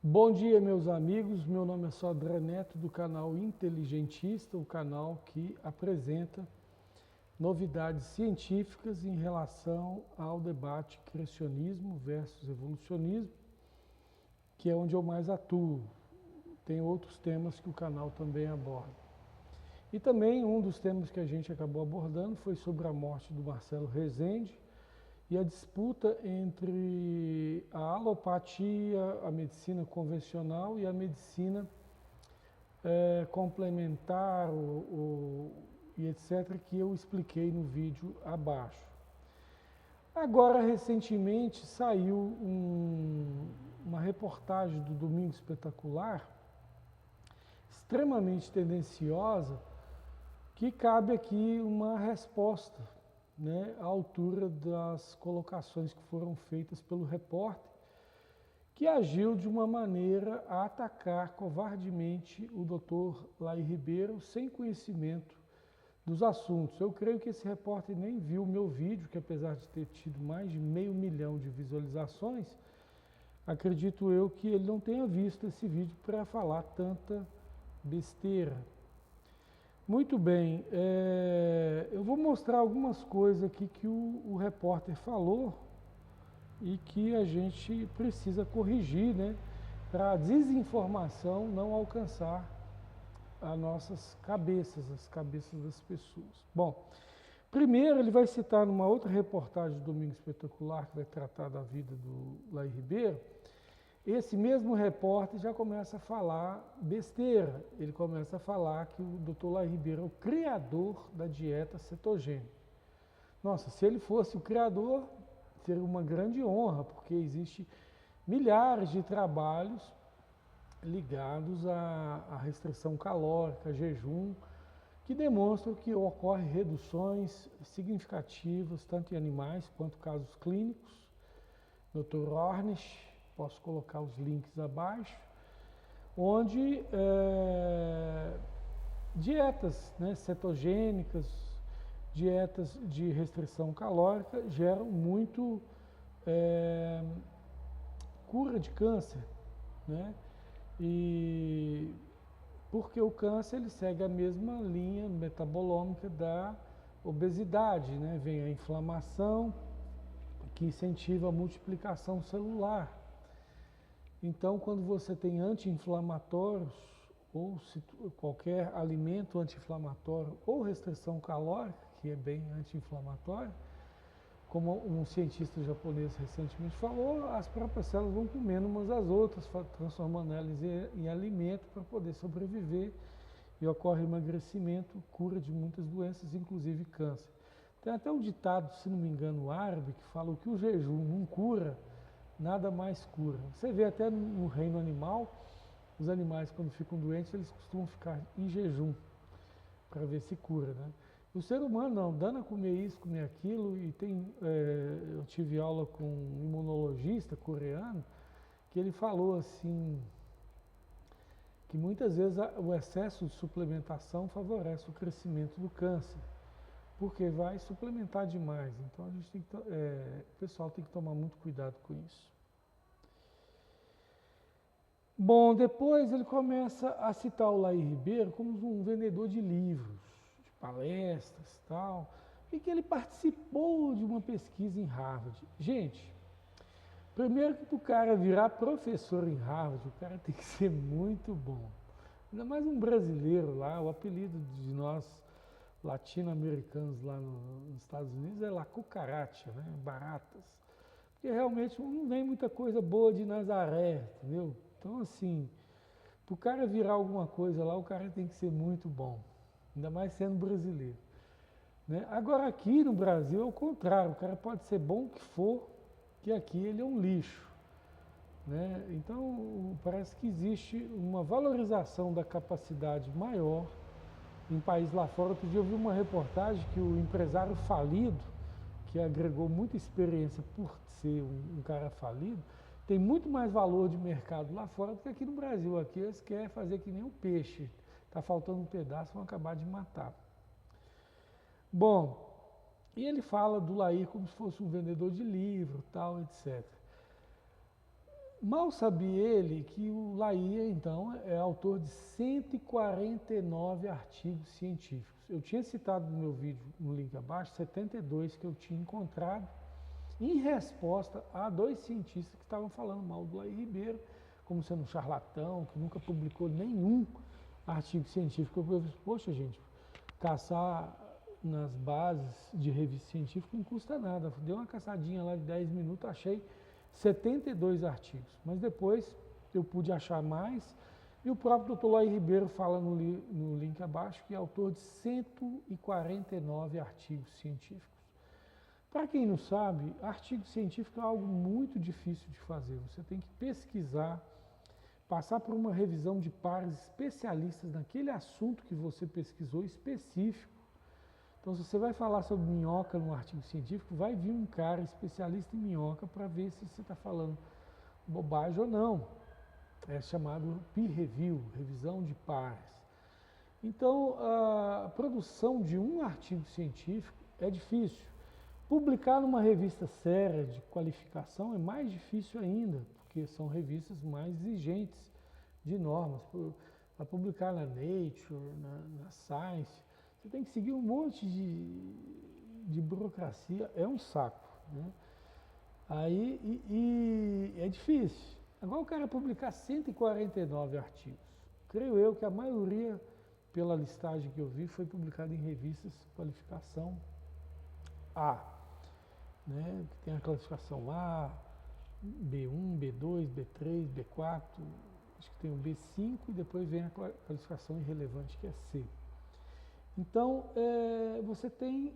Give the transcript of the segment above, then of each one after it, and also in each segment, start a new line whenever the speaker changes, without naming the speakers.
Bom dia, meus amigos. Meu nome é Sodré Neto, do canal Inteligentista, o canal que apresenta novidades científicas em relação ao debate criacionismo versus evolucionismo, que é onde eu mais atuo. Tem outros temas que o canal também aborda. E também um dos temas que a gente acabou abordando foi sobre a morte do Marcelo Rezende e a disputa entre a alopatia, a medicina convencional e a medicina complementar e etc., que eu expliquei no vídeo abaixo. Agora, recentemente, saiu uma reportagem do Domingo Espetacular, extremamente tendenciosa, que cabe aqui uma resposta, né, à altura das colocações que foram feitas pelo repórter, que agiu de uma maneira a atacar covardemente o Dr. Laí Ribeiro sem conhecimento dos assuntos. Eu creio que esse repórter nem viu o meu vídeo, que apesar de ter tido mais de 500 mil de visualizações, acredito eu que ele não tenha visto esse vídeo para falar tanta besteira. Muito bem, eu vou mostrar algumas coisas aqui que o repórter falou e que a gente precisa corrigir, né, para a desinformação não alcançar as nossas cabeças, as cabeças das pessoas. Bom, primeiro ele vai citar numa outra reportagem do Domingo Espetacular, que vai tratar da vida do Laí Ribeiro. Esse mesmo repórter já começa a falar besteira. Ele começa a falar que o Dr. Laí Ribeiro é o criador da dieta cetogênica. Nossa, se ele fosse o criador, seria uma grande honra, porque existe milhares de trabalhos ligados à restrição calórica, jejum, que demonstram que ocorrem reduções significativas, tanto em animais quanto casos clínicos. Dr. Ornish, posso colocar os links abaixo, onde dietas, né, cetogênicas, dietas de restrição calórica geram muito cura de câncer, né? E porque o câncer ele segue a mesma linha metabolômica da obesidade, né? Vem a inflamação que incentiva a multiplicação celular. Então, quando você tem anti-inflamatórios ou qualquer alimento anti-inflamatório ou restrição calórica, que é bem anti-inflamatório, como um cientista japonês recentemente falou, as próprias células vão comendo umas às outras, transformando elas em alimento para poder sobreviver e ocorre emagrecimento, cura de muitas doenças, inclusive câncer. Tem até um ditado, se não me engano, árabe, que fala que o jejum não cura, nada mais cura. Você vê até no reino animal, os animais quando ficam doentes, eles costumam ficar em jejum para ver se cura, né? O ser humano não, dando a comer isso, comer aquilo, e eu tive aula com um imunologista coreano, que ele falou assim, que muitas vezes o excesso de suplementação favorece o crescimento do câncer, porque vai suplementar demais. Então a gente tem que, o pessoal tem que tomar muito cuidado com isso. Bom, depois ele começa a citar o Laí Ribeiro como um vendedor de livros, de palestras e tal, e que ele participou de uma pesquisa em Harvard. Gente, primeiro que para o cara virar professor em Harvard, o cara tem que ser muito bom. Ainda mais um brasileiro lá, o apelido de nós latino-americanos lá nos Estados Unidos é La Cucaracha, né? Baratas. Porque realmente não vem muita coisa boa de Nazaré, entendeu? Então, assim, para o cara virar alguma coisa lá, o cara tem que ser muito bom, ainda mais sendo brasileiro, né? Agora, aqui no Brasil é o contrário, o cara pode ser bom que for, que aqui ele é um lixo, né? Então, parece que existe uma valorização da capacidade maior em países lá fora. Outro dia eu vi uma reportagem que o empresário falido, que agregou muita experiência por ser um cara falido, tem muito mais valor de mercado lá fora do que aqui no Brasil. Aqui eles querem fazer que nem um peixe. Está faltando um pedaço, vão acabar de matar. Bom, e ele fala do Laí como se fosse um vendedor de livro, tal, etc. Mal sabia ele que o Laia, então, é autor de 149 artigos científicos. Eu tinha citado no meu vídeo, no link abaixo, 72 que eu tinha encontrado em resposta a 2 cientistas que estavam falando mal do Laia Ribeiro, como sendo um charlatão, que nunca publicou nenhum artigo científico. Eu falei, poxa, gente, caçar nas bases de revista científica não custa nada. Dei uma caçadinha lá de 10 minutos, achei 72 artigos, mas depois eu pude achar mais, e o próprio Dr. Laia Ribeiro fala no link abaixo que é autor de 149 artigos científicos. Para quem não sabe, artigo científico é algo muito difícil de fazer. Você tem que pesquisar, passar por uma revisão de pares especialistas naquele assunto que você pesquisou específico. Então, se você vai falar sobre minhoca num artigo científico, vai vir um cara especialista em minhoca para ver se você está falando bobagem ou não. É chamado peer review, revisão de pares. Então, a produção de um artigo científico é difícil. Publicar numa revista séria de qualificação é mais difícil ainda, porque são revistas mais exigentes de normas. Para publicar na Nature, na Science, você tem que seguir um monte de burocracia, é um saco, né? Aí, e é difícil. Agora o cara publicar 149 artigos. Creio eu que a maioria, pela listagem que eu vi, foi publicada em revistas qualificação A, né? Que tem a classificação A, B1, B2, B3, B4, acho que tem o B5 e depois vem a classificação irrelevante, que é C. Então, você tem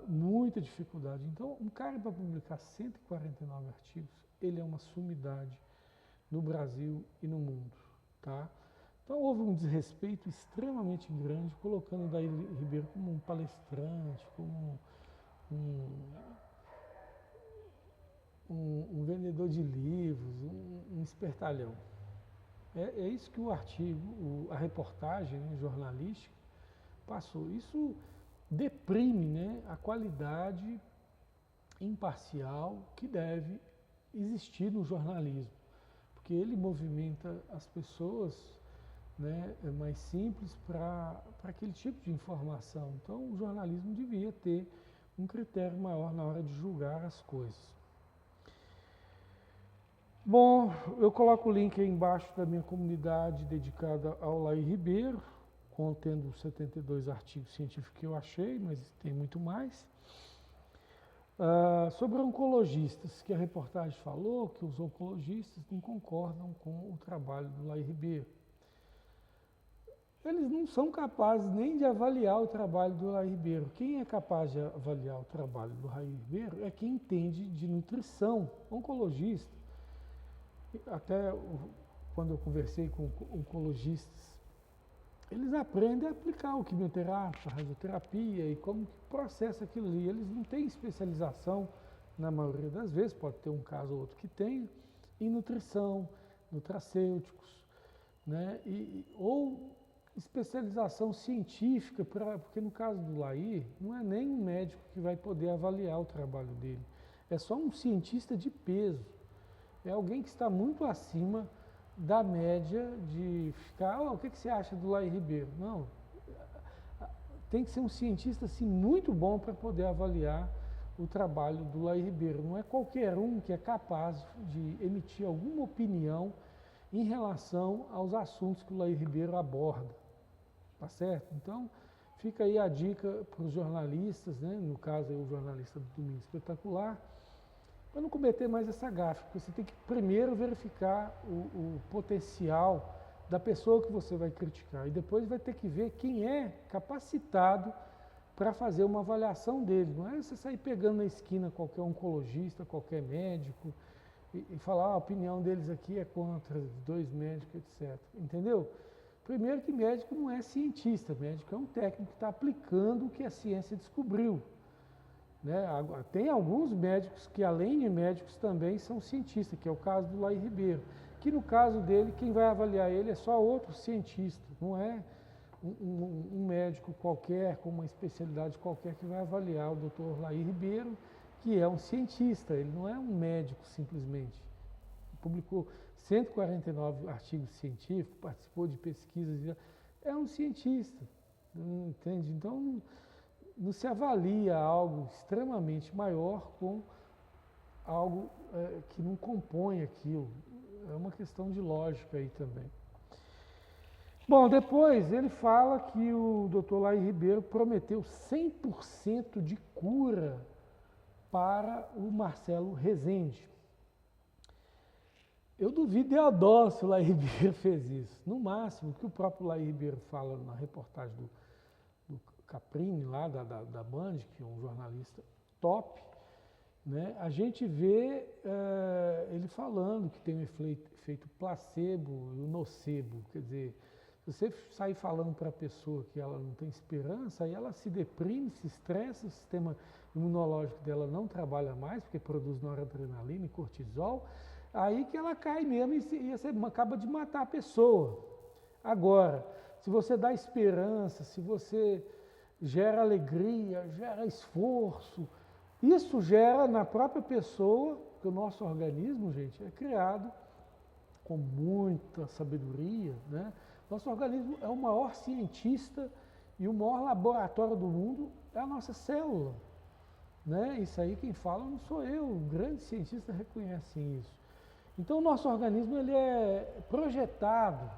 muita dificuldade. Então, um cara para publicar 149 artigos, ele é uma sumidade no Brasil e no mundo, tá? Então, houve um desrespeito extremamente grande, colocando o Laia Ribeiro como um palestrante, como um vendedor de livros, um espertalhão. É isso que o artigo, a reportagem, né, jornalística, passou. Isso deprime, né, a qualidade imparcial que deve existir no jornalismo, porque ele movimenta as pessoas, né, mais simples para aquele tipo de informação. Então, o jornalismo devia ter um critério maior na hora de julgar as coisas. Bom, eu coloco o link aí embaixo da minha comunidade dedicada ao Laia Ribeiro, contendo 72 artigos científicos que eu achei, mas tem muito mais. Sobre oncologistas, que a reportagem falou que os oncologistas não concordam com o trabalho do Laia Ribeiro. Eles não são capazes nem de avaliar o trabalho do Laia Ribeiro. Quem é capaz de avaliar o trabalho do Laia Ribeiro é quem entende de nutrição, oncologista. Até quando eu conversei com oncologistas, eles aprendem a aplicar o quimioterapia, a radioterapia e como que processa aquilo ali. Eles não têm especialização, na maioria das vezes, pode ter um caso ou outro que tenha, em nutrição, nutracêuticos, né? Ou especialização científica, porque no caso do Laia, não é nem um médico que vai poder avaliar o trabalho dele, é só um cientista de peso. É alguém que está muito acima da média de ficar, o que você acha do Laia Ribeiro? Não, tem que ser um cientista assim, muito bom para poder avaliar o trabalho do Laia Ribeiro. Não é qualquer um que é capaz de emitir alguma opinião em relação aos assuntos que o Laia Ribeiro aborda, tá certo? Então, fica aí a dica para os jornalistas, né? No caso, o jornalista do Domingo Espetacular, para não cometer mais essa gafe, porque você tem que primeiro verificar o potencial da pessoa que você vai criticar e depois vai ter que ver quem é capacitado para fazer uma avaliação dele. Não é você sair pegando na esquina qualquer oncologista, qualquer médico e falar a opinião deles aqui é contra 2 médicos, etc. Entendeu? Primeiro que médico não é cientista, médico é um técnico que está aplicando o que a ciência descobriu. Né? Tem alguns médicos que, além de médicos, também são cientistas, que é o caso do Laia Ribeiro, que no caso dele, quem vai avaliar ele é só outro cientista, não é um médico qualquer, com uma especialidade qualquer, que vai avaliar o Dr. Laia Ribeiro, que é um cientista, ele não é um médico simplesmente. publicou 149 artigos científicos, participou de pesquisas, é um cientista, entende? Então, não se avalia algo extremamente maior com algo que não compõe aquilo. É uma questão de lógica aí também. Bom, depois ele fala que o Dr. Laí Ribeiro prometeu 100% de cura para o Marcelo Rezende. Eu duvido e adoro se o Laí Ribeiro fez isso. No máximo, o que o próprio Laí Ribeiro fala na reportagem do Caprini, lá da Band, que é um jornalista top, né? A gente vê ele falando que tem um efeito placebo e o nocebo. Quer dizer, se você sair falando para a pessoa que ela não tem esperança, aí ela se deprime, se estressa, o sistema imunológico dela não trabalha mais, porque produz noradrenalina e cortisol, aí que ela cai mesmo e você acaba de matar a pessoa. Agora, se você dá esperança, se você gera alegria, gera esforço, isso gera na própria pessoa, porque o nosso organismo, gente, é criado com muita sabedoria, né? Nosso organismo é o maior cientista e o maior laboratório do mundo é a nossa célula, né? Isso aí quem fala não sou eu, grandes cientistas reconhecem isso. Então o nosso organismo ele é projetado,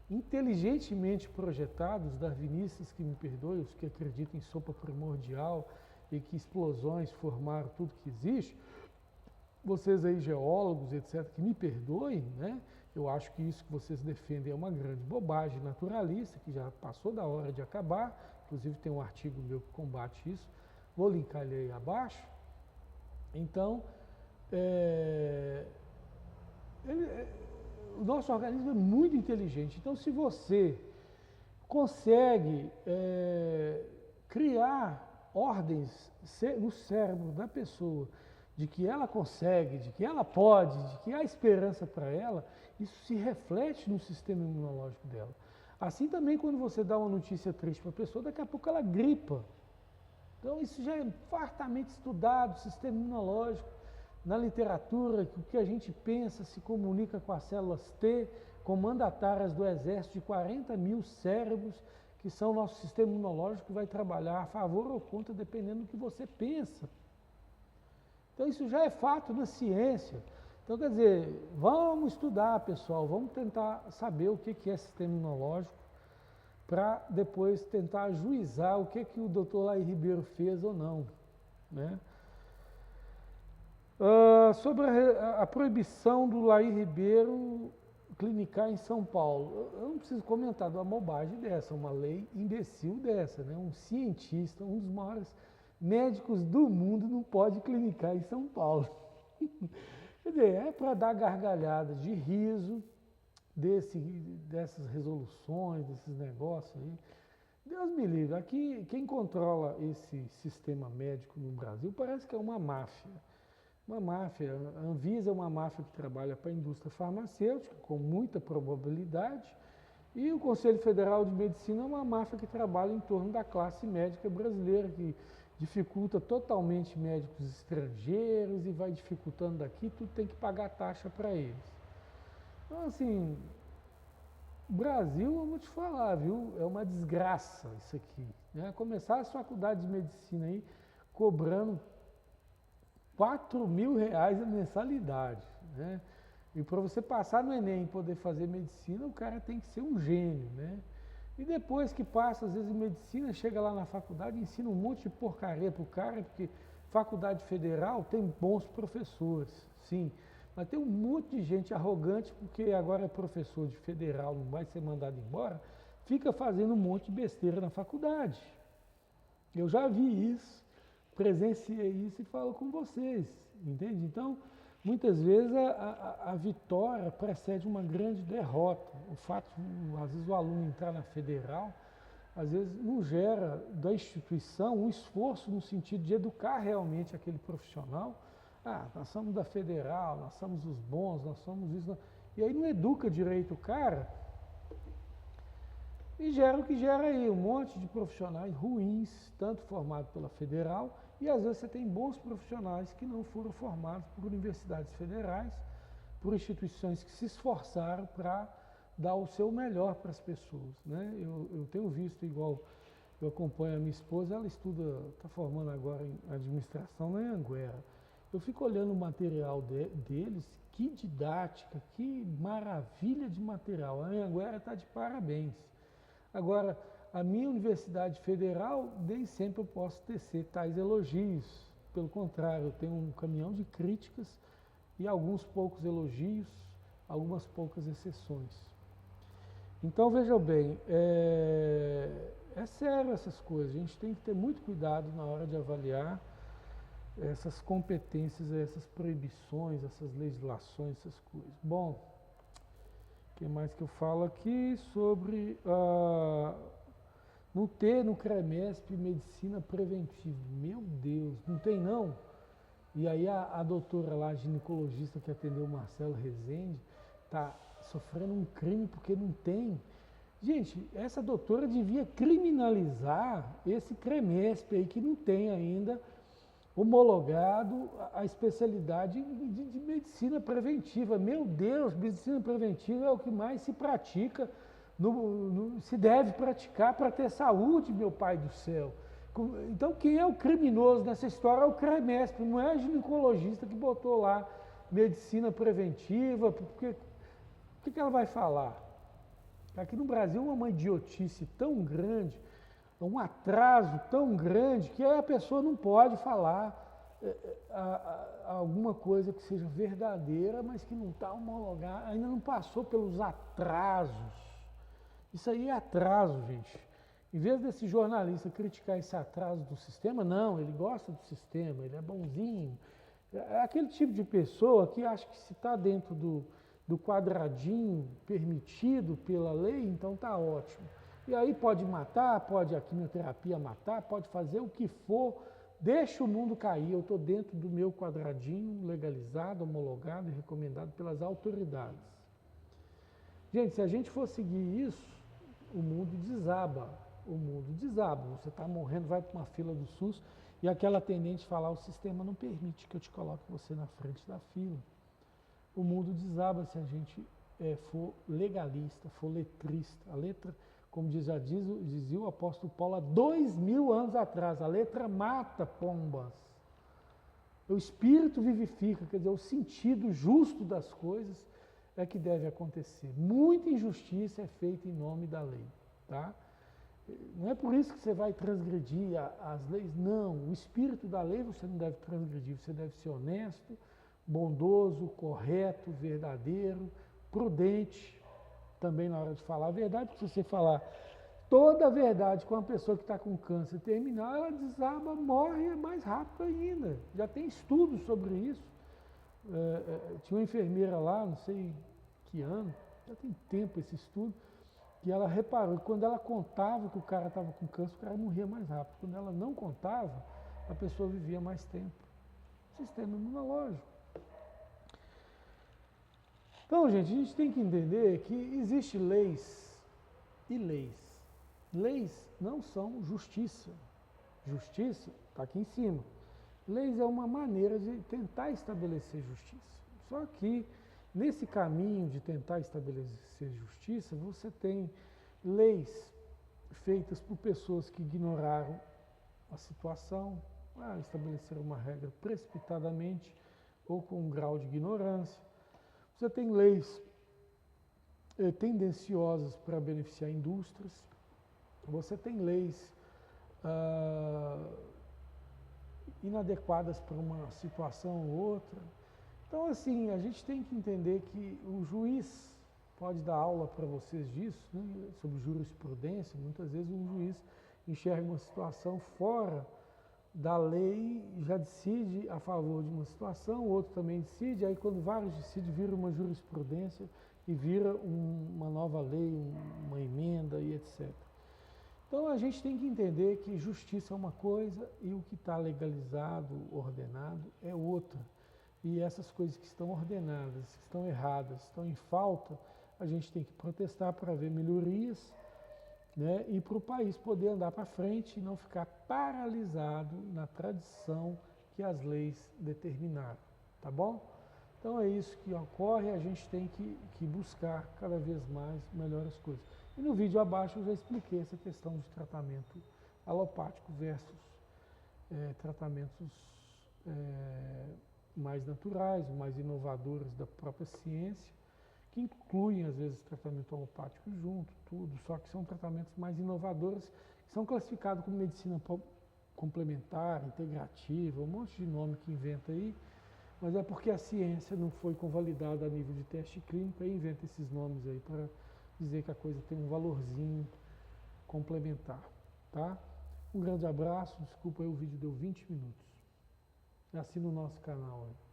inteligentemente projetado, os darwinistas que me perdoem, os que acreditam em sopa primordial e que explosões formaram tudo que existe, vocês aí geólogos, etc., que me perdoem, né? Eu acho que isso que vocês defendem é uma grande bobagem naturalista, que já passou da hora de acabar, inclusive tem um artigo meu que combate isso, vou linkar ele aí abaixo. Então, o nosso organismo é muito inteligente, então se você consegue criar ordens no cérebro da pessoa, de que ela consegue, de que ela pode, de que há esperança para ela, isso se reflete no sistema imunológico dela. Assim também quando você dá uma notícia triste para a pessoa, daqui a pouco ela gripa. Então isso já é fartamente estudado, sistema imunológico, na literatura, o que a gente pensa se comunica com as células T, com mandatárias do exército de 40 mil cérebros, que são o nosso sistema imunológico, que vai trabalhar a favor ou contra, dependendo do que você pensa. Então isso já é fato na ciência. Então quer dizer, vamos estudar, pessoal, vamos tentar saber o que é sistema imunológico, para depois tentar ajuizar o que o Dr. Laí Ribeiro fez ou não, né? Sobre a proibição do Laí Ribeiro clinicar em São Paulo, eu não preciso comentar de uma bobagem dessa, uma lei imbecil dessa, né? Um cientista, um dos maiores médicos do mundo não pode clinicar em São Paulo. Quer dizer, é para dar gargalhada de riso dessas resoluções, desses negócios aí. Deus me livre, aqui quem controla esse sistema médico no Brasil parece que é uma máfia. Uma máfia, a Anvisa é uma máfia que trabalha para a indústria farmacêutica, com muita probabilidade, e o Conselho Federal de Medicina é uma máfia que trabalha em torno da classe médica brasileira, que dificulta totalmente médicos estrangeiros e vai dificultando daqui, tudo tem que pagar taxa para eles. Então, assim, Brasil, eu vou te falar, viu, é uma desgraça isso aqui, né? Começar as faculdades de medicina aí cobrando R$4.000 a mensalidade, né? E para você passar no Enem e poder fazer medicina, o cara tem que ser um gênio, né? E depois que passa, às vezes, em medicina, chega lá na faculdade e ensina um monte de porcaria para o cara, porque faculdade federal tem bons professores, sim, mas tem um monte de gente arrogante, porque agora é professor de federal, não vai ser mandado embora, fica fazendo um monte de besteira na faculdade. Eu já vi isso, presenciei isso e falo com vocês, entende? Então, muitas vezes a vitória precede uma grande derrota. O fato, às vezes, o aluno entrar na federal, às vezes não gera da instituição um esforço no sentido de educar realmente aquele profissional. Ah, nós somos da federal, nós somos os bons, nós somos isso. E aí não educa direito o cara e gera o que gera aí, um monte de profissionais ruins, tanto formados pela federal, e às vezes você tem bons profissionais que não foram formados por universidades federais, por instituições que se esforçaram para dar o seu melhor para as pessoas, né? Eu tenho visto, igual eu acompanho a minha esposa, ela estuda, está formando agora em administração na Anhanguera. Eu fico olhando o material deles, que didática, que maravilha de material. A Anhanguera está de parabéns. Agora, a minha Universidade Federal, nem sempre eu posso tecer tais elogios. Pelo contrário, eu tenho um caminhão de críticas e alguns poucos elogios, algumas poucas exceções. Então, vejam bem, é sério essas coisas. A gente tem que ter muito cuidado na hora de avaliar essas competências, essas proibições, essas legislações, essas coisas. Bom, o que mais que eu falo aqui sobre não ter no CREMESP medicina preventiva? Meu Deus, não tem não? E aí a doutora lá, a ginecologista que atendeu o Marcelo Rezende, está sofrendo um crime porque não tem. Gente, essa doutora devia criminalizar esse CREMESP aí que não tem ainda homologado a especialidade de medicina preventiva. Meu Deus, medicina preventiva é o que mais se pratica, se deve praticar para ter saúde, meu pai do céu. Então, quem é o criminoso nessa história é o CREMESP, não é a ginecologista que botou lá medicina preventiva, porque o que ela vai falar? Aqui no Brasil é uma idiotice tão grande, um atraso tão grande, que a pessoa não pode falar alguma coisa que seja verdadeira, mas que não está homologada, ainda não passou pelos atrasos. Isso aí é atraso, gente. Em vez desse jornalista criticar esse atraso do sistema, não, ele gosta do sistema, ele é bonzinho. É aquele tipo de pessoa que acha que se está dentro do quadradinho permitido pela lei, então está ótimo. E aí pode matar, pode a quimioterapia matar, pode fazer o que for, deixa o mundo cair, eu estou dentro do meu quadradinho legalizado, homologado e recomendado pelas autoridades. Gente, se a gente for seguir isso, o mundo desaba. O mundo desaba. Você está morrendo, vai para uma fila do SUS e aquela atendente falar, o sistema não permite que eu te coloque você na frente da fila. O mundo desaba se a gente for legalista, for letrista. A letra, como dizia o apóstolo Paulo há 2000 anos atrás, a letra mata pombas. O espírito vivifica, quer dizer, o sentido justo das coisas é que deve acontecer. Muita injustiça é feita em nome da lei, tá? Não é por isso que você vai transgredir as leis, não. O espírito da lei você não deve transgredir, você deve ser honesto, bondoso, correto, verdadeiro, prudente, também na hora de falar a verdade, porque se você falar toda a verdade com uma pessoa que está com câncer terminal, ela desaba, morre mais rápido ainda. Já tem estudos sobre isso. Tinha uma enfermeira lá, não sei que ano, já tem tempo esse estudo, que ela reparou que quando ela contava que o cara estava com câncer, o cara morria mais rápido. Quando ela não contava, a pessoa vivia mais tempo. Sistema imunológico. Então, gente, a gente tem que entender que existem leis e leis. Leis não são justiça. Justiça está aqui em cima. Leis é uma maneira de tentar estabelecer justiça. Só que, nesse caminho de tentar estabelecer justiça, você tem leis feitas por pessoas que ignoraram a situação, estabeleceram uma regra precipitadamente ou com um grau de ignorância. Você tem leis tendenciosas para beneficiar indústrias, você tem leis inadequadas para uma situação ou outra. Então, assim, a gente tem que entender que o juiz pode dar aula para vocês disso, né, sobre jurisprudência. Muitas vezes um juiz enxerga uma situação fora da lei, já decide a favor de uma situação, o outro também decide, aí quando vários decidem, vira uma jurisprudência e vira uma nova lei, uma emenda e etc. Então a gente tem que entender que justiça é uma coisa e o que está legalizado, ordenado, é outra. E essas coisas que estão ordenadas, que estão erradas, estão em falta, a gente tem que protestar para ver melhorias, né, e para o país poder andar para frente e não ficar paralisado na tradição que as leis determinaram, tá bom? Então é isso que ocorre, a gente tem que buscar cada vez mais melhores coisas. E no vídeo abaixo eu já expliquei essa questão de tratamento alopático versus tratamentos mais naturais, mais inovadores da própria ciência, que incluem às vezes tratamento alopático junto, tudo, só que são tratamentos mais inovadores, que são classificados como medicina complementar, integrativa, um monte de nome que inventa aí, mas é porque a ciência não foi convalidada a nível de teste clínico, aí inventa esses nomes aí para dizer que a coisa tem um valorzinho complementar, tá? Um grande abraço, desculpa aí o vídeo deu 20 minutos. Assina o nosso canal aí.